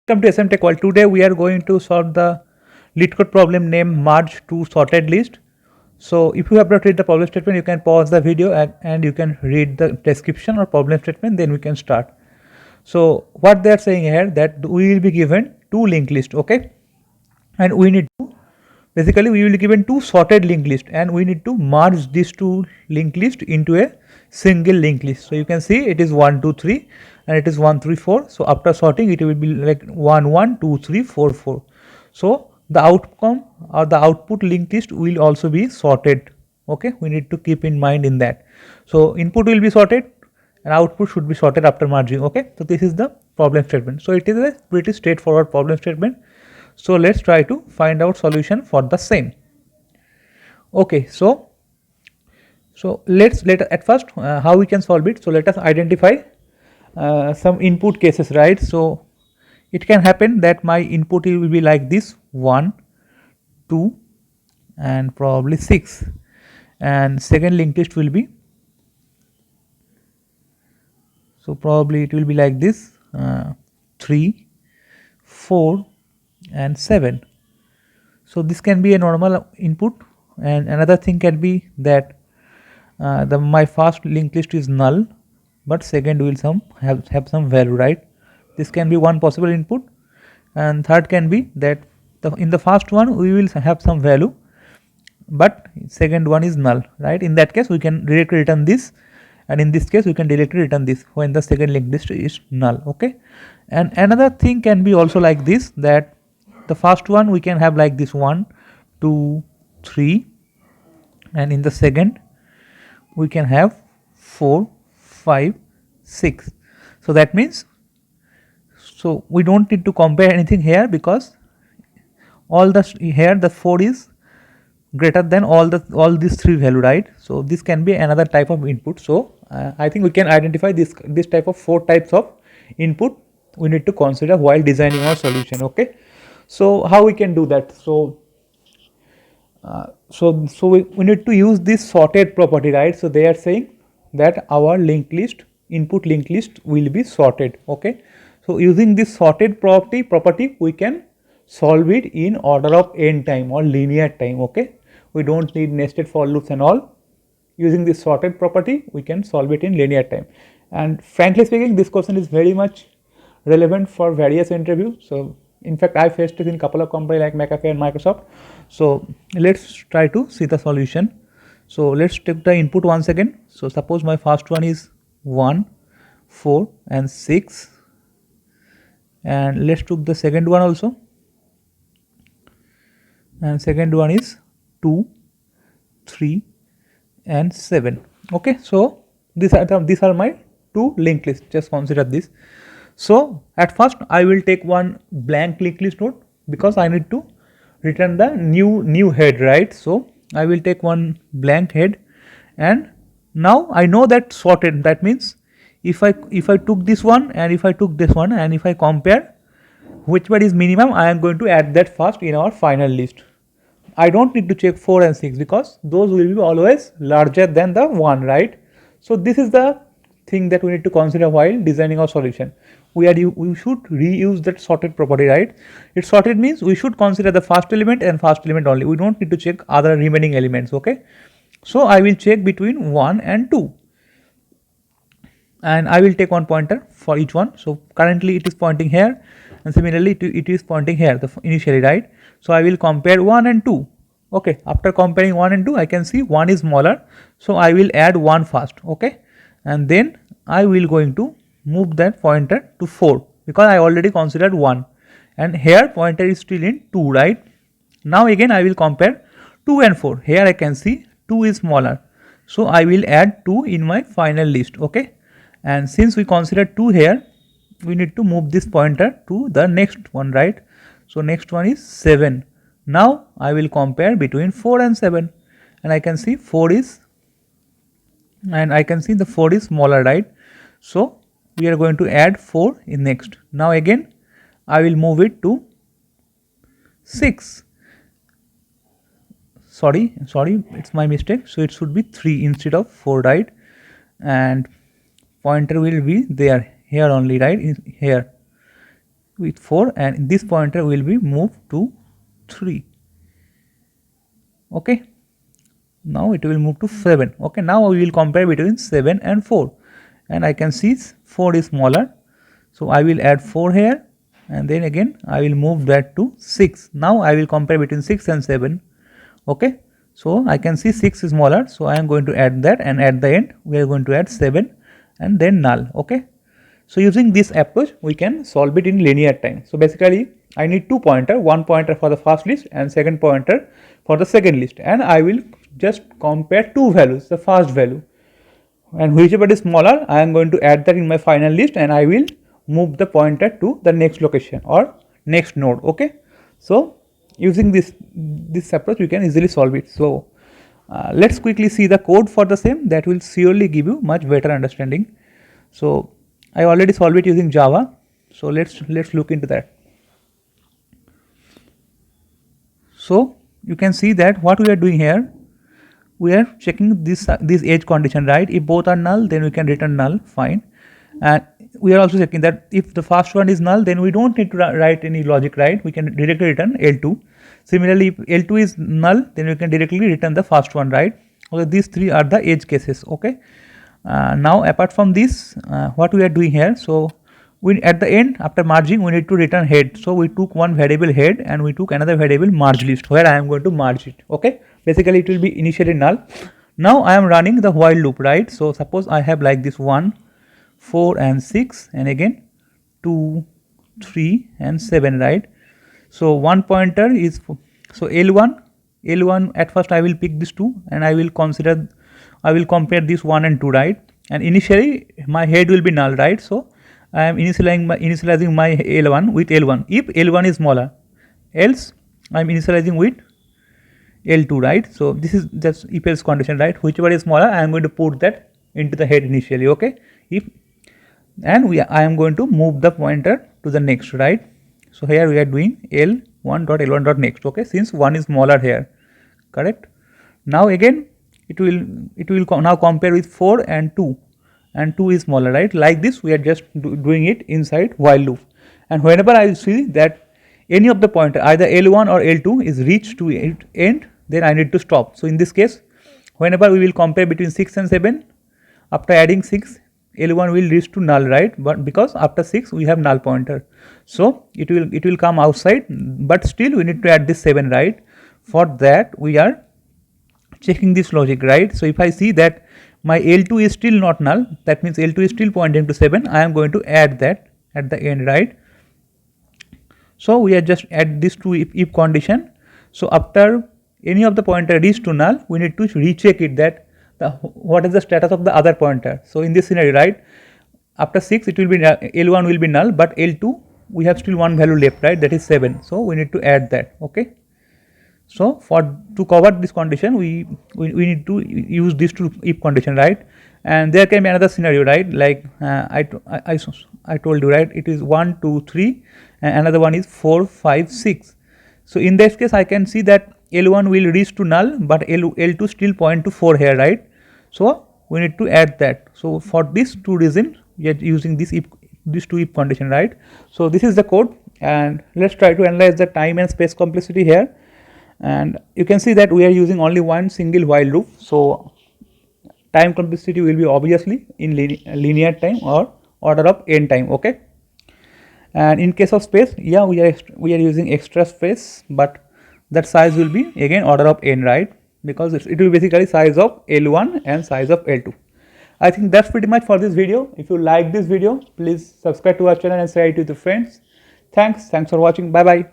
Welcome to SM Tech World. Today we are going to solve the LeetCode problem named merge to sorted list. So if you have not read the problem statement, you can pause the video and you can read the description or problem statement, then we can start. So what they are saying here, that we will be given two linked list, okay, and we need to basically we will be given two sorted linked list and we need to merge these two linked list into a single linked list. So you can see it is 1 2 3 and it is 1 3 4. So after sorting it will be like 1 1 2 3 4 4. So the outcome or the output linked list will also be sorted. Okay, we need to keep in mind in that. So input will be sorted and output should be sorted after merging. Okay, so this is the problem statement. So it is a pretty straightforward problem statement. So let's try to find out solution for the same. Okay, so let at first how we can solve it. So let us identify some input cases, right? So it can happen that my input will be like this: 1 2 and probably 6, and second linked list will be, so probably it will be like this: 3 4 and 7. So this can be a normal input, and another thing can be that my first linked list is null, but second will have some value, right? This can be one possible input, and third can be that in the first one we will have some value, but second one is null, right? In that case we can directly return this, and in this case we can directly return this when the second linked list is null. Okay, and another thing can be also like this, that the first one we can have like this 1 2 3, and in the second we can have 4 5 6. So that means, so we don't need to compare anything here because all the here the 4 is greater than all these three value, right? So this can be another type of input. So I think we can identify this type of 4 types of input we need to consider while designing our solution. Okay, so how we can do that? So we need to use this sorted property, right? So they are saying that our linked list, input linked list will be sorted. Okay, so using this sorted property we can solve it in order of n time or linear time. Okay, we don't need nested for loops and all. Using this sorted property we can solve it in linear time, and frankly speaking this question is very much relevant for various interviews. So in fact I faced it in couple of companies like McAfee and Microsoft. So let's try to see the solution. So let's take the input once again. So suppose my first one is 1 4 and 6, and let's take the second one also, and second one is 2 3 and 7. Okay, so these are my two linked lists. Just consider this. So at first I will take one blank linked list node because I need to return the new head, right? So I will take one blank head, and now I know that sorted. That means if I took this one and if I took this one and if I compare which one is minimum, I am going to add that first in our final list. I don't need to check 4 and 6 because those will be always larger than the 1, right? So this is the thing that we need to consider while designing our solution. We should reuse that sorted property, right? It's sorted means we should consider the first element and first element only. We don't need to check other remaining elements. Okay, so I will check between 1 and 2, and I will take one pointer for each one. So currently it is pointing here, and similarly it is pointing here initially, right? So I will compare 1 and 2. Okay, after comparing 1 and 2 I can see 1 is smaller, so I will add 1 first. Okay, and then I will going to move that pointer to 4 because I already considered 1, and here pointer is still in 2, right? Now again I will compare 2 and 4. Here I can see 2 is smaller, so I will add 2 in my final list. Okay, and since we consider 2 here, we need to move this pointer to the next one, right? So next one is 7. Now I will compare between 4 and 7, and I can see 4 is, and I can see the 4 is smaller, right? So we are going to add 4 in next. Now again I will move it to 6. Sorry, it's my mistake. So it should be 3 instead of 4, right? And pointer will be there here only, right? Here. with 4, and this pointer will be moved to 3. Okay, now it will move to 7. Okay, now we will compare between 7 and 4, and I can see 4 is smaller, so I will add 4 here, and then again I will move that to 6. Now I will compare between 6 and 7. Okay, so I can see 6 is smaller, so I am going to add that, and at the end we are going to add 7 and then null. Okay, so using this approach we can solve it in linear time. So basically I need two pointer, one pointer for the first list and second pointer for the second list, and I will just compare two values, the first value, and whichever is smaller I am going to add that in my final list, and I will move the pointer to the next location or next node. Okay, so using this approach we can easily solve it. So let's quickly see the code for the same, that will surely give you much better understanding. So I already solved it using Java, so let's look into that. So you can see that what we are doing here, we are checking this edge condition, right? If both are null, then we can return null, fine. And we are also checking that if the first one is null, then we don't need to write any logic, right? We can directly return L2. Similarly, if L2 is null, then we can directly return the first one, right? Okay, these three are the edge cases. Okay, now apart from this, what we are doing here, so we at the end after merging we need to return head. So we took one variable head and we took another variable merge list, where I am going to merge it. Okay, basically it will be initially null. Now I am running the while loop, right? So suppose I have like this 1, 4 and 6, and again 2, 3 and 7, right? So one pointer is, so L1 at first I will pick this 2 and I will compare this 1 and 2, right? And initially my head will be null, right? So I am initializing my L1 with L1 if L1 is smaller, else I am initializing with L2, right? So this is just if else condition, right? Whichever is smaller I am going to put that into the head initially. Okay, I am going to move the pointer to the next, right? So here we are doing L1.L1.next. Okay, since 1 is smaller here, correct? Now again it will now compare with 4 and 2, and 2 is smaller, right? Like this we are just doing it inside while loop, and whenever I see that any of the pointer either L1 or L2 is reached to end, then I need to stop. So in this case, whenever we will compare between 6 and 7, after adding 6, L1 will reach to null, right? But because after 6 we have null pointer, so it will come outside, but still we need to add this 7, right? For that we are checking this logic, right? So if I see that my L2 is still not null, that means L2 is still pointing to 7, I am going to add that at the end, right? So we are just add this to if condition. So after any of the pointer reach to null, we need to recheck it that what is the status of the other pointer. So in this scenario, right, after 6 it will be L1 will be null, but L2 we have still one value left, right, that is 7. So we need to add that. Okay, so to cover this condition we need to use this to if condition, right? And there can be another scenario, right, like I told you, right, it is 1, 2, 3 and another one is 4, 5, 6. So in this case I can see that L1 will reach to null, but L2 still point to 4 here, right? So we need to add that. So for this two reasons we are using this two if condition, right? So this is the code, and let's try to analyze the time and space complexity here. And you can see that we are using only one single while loop, so time complexity will be obviously in linear time or order of n time. Okay, and in case of space, yeah, we are using extra space, but that size will be again order of n, right? Because it will basically size of L1 and size of L2. I think that's pretty much for this video. If you like this video, please subscribe to our channel and share it with your friends. Thanks for watching. Bye bye.